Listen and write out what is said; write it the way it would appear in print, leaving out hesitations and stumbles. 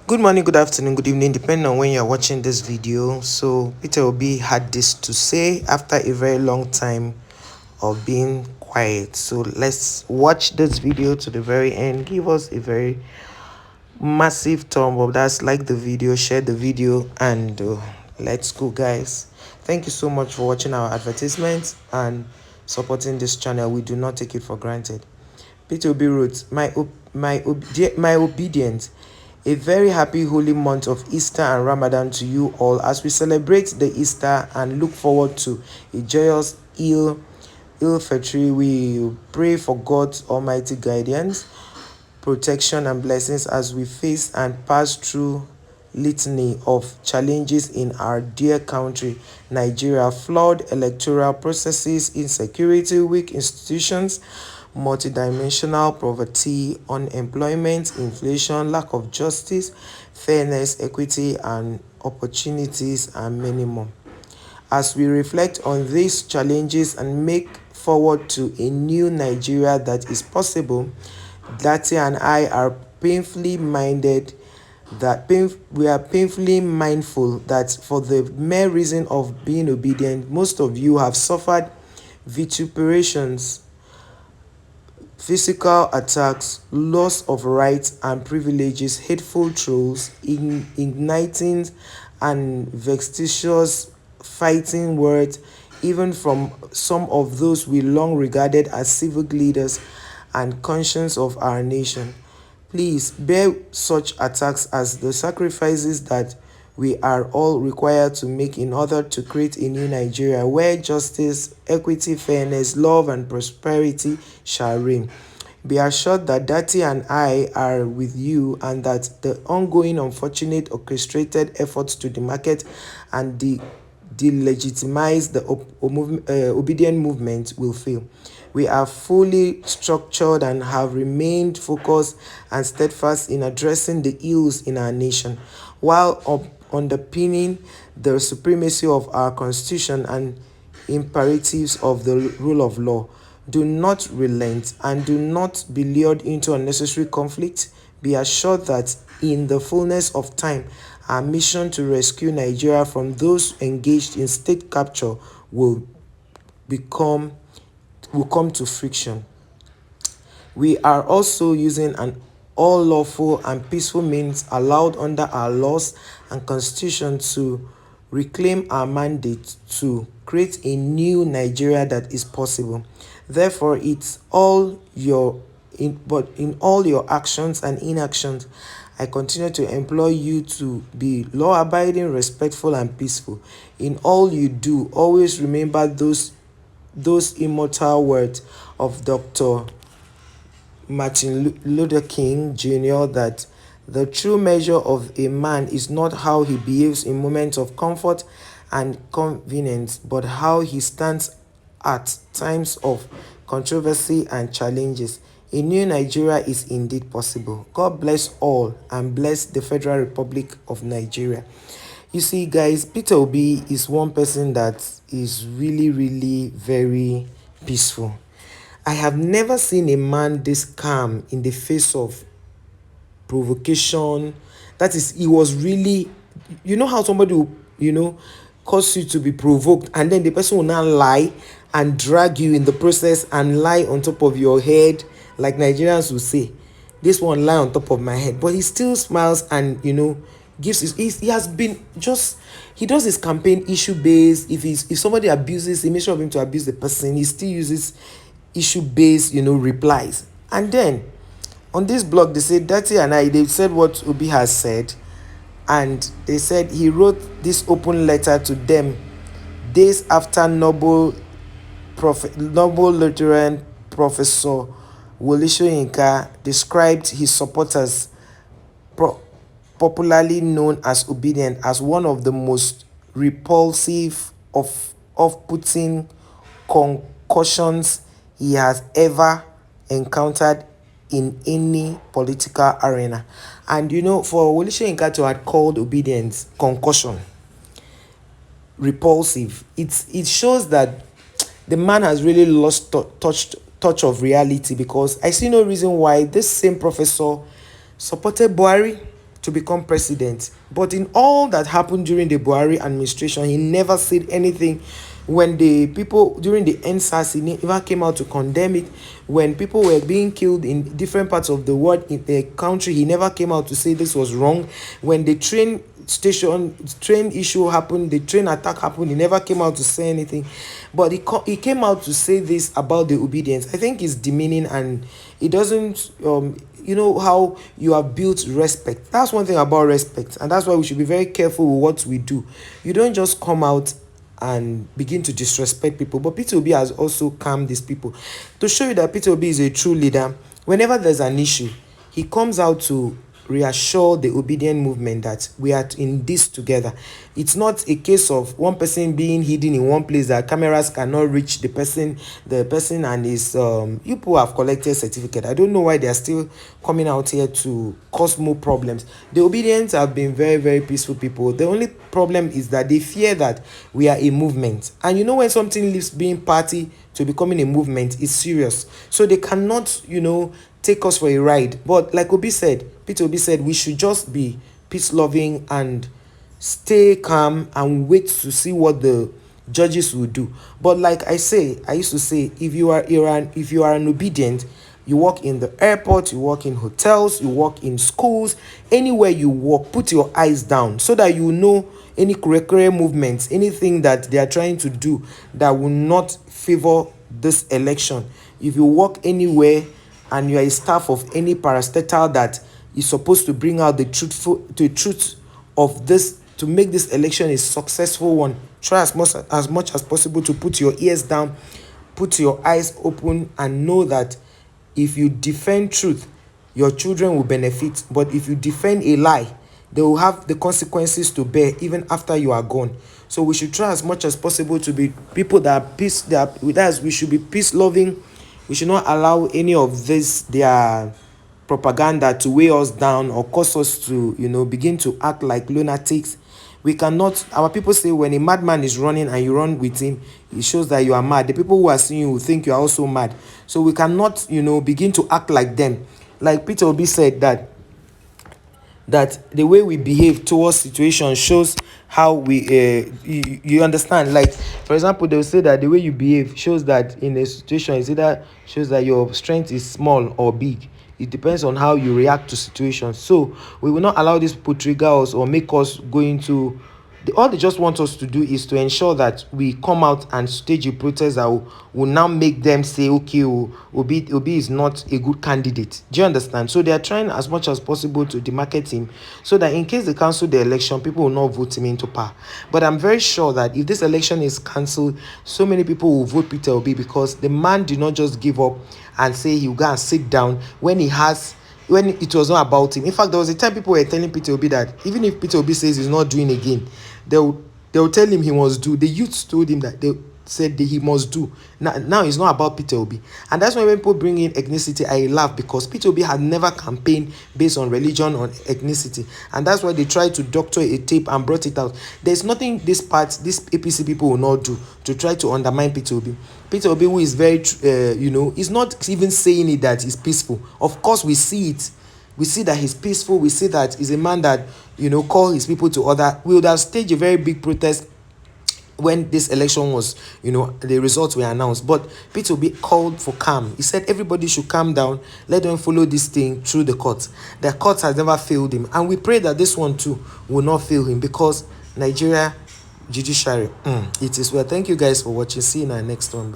Good morning, good afternoon, good evening, depending on when you're watching this video. So Peter Obi had this to say after a very long time of being quiet. So let's watch this video to the very end. Give us a very massive thumb up. That's like the video, share the video, and let's go, guys. Thank you so much for watching our advertisements and supporting this channel. We do not take it for granted. Peter Obi wrote, my obedience, a very happy holy month of Easter and Ramadan to you all as we celebrate the Easter and look forward to a joyous Fitr. We pray for God's almighty guidance, protection and blessings as we face and pass through litany of challenges in our dear country, Nigeria: flood, electoral processes, insecurity, weak institutions, multidimensional poverty, unemployment, inflation, lack of justice, fairness, equity, and opportunities, and many more. As we reflect on these challenges and make forward to a new Nigeria that is possible, Dati and I are painfully mindful that for the mere reason of being obedient, most of you have suffered vituperations, physical attacks, loss of rights and privileges, hateful trolls, igniting and vexatious fighting words, even from some of those we long regarded as civic leaders and conscience of our nation. Please bear such attacks as the sacrifices that we are all required to make in order to create a new Nigeria where justice, equity, fairness, love, and prosperity shall reign. Be assured that Dati and I are with you and that the ongoing unfortunate orchestrated efforts to demarcate and delegitimize the obedient movement will fail. We are fully structured and have remained focused and steadfast in addressing the ills in our nation, while underpinning the supremacy of our constitution and imperatives of the rule of law. Do not relent and do not be lured into unnecessary conflict. Be assured that in the fullness of time, our mission to rescue Nigeria from those engaged in state capture will come to friction. We are also using an all lawful and peaceful means allowed under our laws and constitution to reclaim our mandate to create a new Nigeria that is possible. Therefore, in all your actions and inactions, I continue to implore you to be law-abiding, respectful, and peaceful. In all you do, always remember those immortal words of Dr. Martin Luther King Jr. that the true measure of a man is not how he behaves in moments of comfort and convenience, but how he stands at times of controversy and challenges. A new Nigeria is indeed possible. God bless all and bless the Federal Republic of Nigeria. You see, guys, Peter Obi is one person that is really, really very peaceful. I have never seen a man this calm in the face of provocation. That is, he was really, you know how somebody will, cause you to be provoked and then the person will now lie and drag you in the process and lie on top of your head, like Nigerians will say, this one lie on top of my head. But he still smiles and, gives he has been just, he does his campaign issue based. If somebody abuses him, make sure of him to abuse the person, he still uses issue based replies. And then on this blog they said Dati and I, they said what Obi has said, and they said he wrote this open letter to them days after Nobel Lutheran Professor Wole Soyinka described his supporters, popularly known as Obedient, as one of the most repulsive of off-putting concussions he has ever encountered in any political arena. And for Wole Soyinka to have called Obedience concussion repulsive, it shows that the man has really lost touch of reality, because I see no reason why this same professor supported Buhari to become president. But in all that happened during the Buhari administration, he never said anything. When the people during the NSAS, he never came out to condemn it. When people were being killed in different parts of the world, in the country, he never came out to say this was wrong. When the train issue happened, the train attack happened, he never came out to say anything. But he came out to say this about the obedience. I think it's demeaning, and it doesn't you know how you have built respect. That's one thing about respect, and that's why we should be very careful with what we do. You don't just come out and begin to disrespect people. But Peter Obi has also calmed these people to show you that Peter Obi is a true leader. Whenever there's an issue, he comes out to reassure the obedient movement that we are in this together. It's not a case of one person being hidden in one place that cameras cannot reach the person and his you people have collected certificate. I don't know why they are still coming out here to cause more problems. The obedients have been very, very peaceful people. The only problem is that they fear that we are a movement, and you know, when something leaves being party to becoming a movement, it's serious. So they cannot, take us for a ride. But like Peter Obi said, we should just be peace loving and stay calm and wait to see what the judges will do. But like I used to say, if you are an obedient, you work in the airport, you work in hotels, you work in schools, anywhere you work, put your eyes down so that you know any curricular movements, anything that they are trying to do that will not favor this election. If you work anywhere and you are a staff of any parastatal that is supposed to bring out the truth of this, to make this election a successful one, try as much as possible to put your ears down, put your eyes open, and know that if you defend truth, your children will benefit. But if you defend a lie, they will have the consequences to bear even after you are gone. So we should try as much as possible to be people that are peace, that with us. We should be peace loving. We should not allow any of this their propaganda to weigh us down or cause us to begin to act like lunatics. We cannot. Our people say when a madman is running and you run with him, it shows that you are mad. The people who are seeing you will think you are also mad. So we cannot begin to act like them. Like Peter Obi said, that the way we behave towards situations shows how we you understand. Like, for example, they'll say that the way you behave shows that in a situation, is either shows that your strength is small or big. It depends on how you react to situations. So we will not allow these people trigger us or make us go into all they just want us to do is to ensure that we come out and stage a protest that will now make them say, okay, Obi is not a good candidate. Do you understand? So they are trying as much as possible to demarcate him so that in case they cancel the election, people will not vote him into power. But I'm very sure that if this election is cancelled, so many people will vote Peter Obi, because the man did not just give up and say he will go and sit down when it was not about him. In fact, there was a time people were telling Peter Obi that even if Peter Obi says he's not doing again, they'll tell him he must do. The youths told him that they said that he must do. Now it's not about Peter Obi. And that's why when people bring in ethnicity, I laugh, because Peter Obi had never campaigned based on religion or ethnicity. And that's why they tried to doctor a tape and brought it out. There's nothing these APC people will not do to try to undermine Peter Obi. Peter Obi, who is very, is not even saying it that he's peaceful. Of course, we see it. We see that he's peaceful. We see that he's a man that, call his people to order. We would have staged a very big protest when this election was, the results were announced. But Peter Obi called for calm. He said everybody should calm down. Let them follow this thing through the courts. The court has never failed him. And we pray that this one too will not fail him, because Nigeria judiciary, it is well. Thank you guys for watching. See you in our next one. Bye.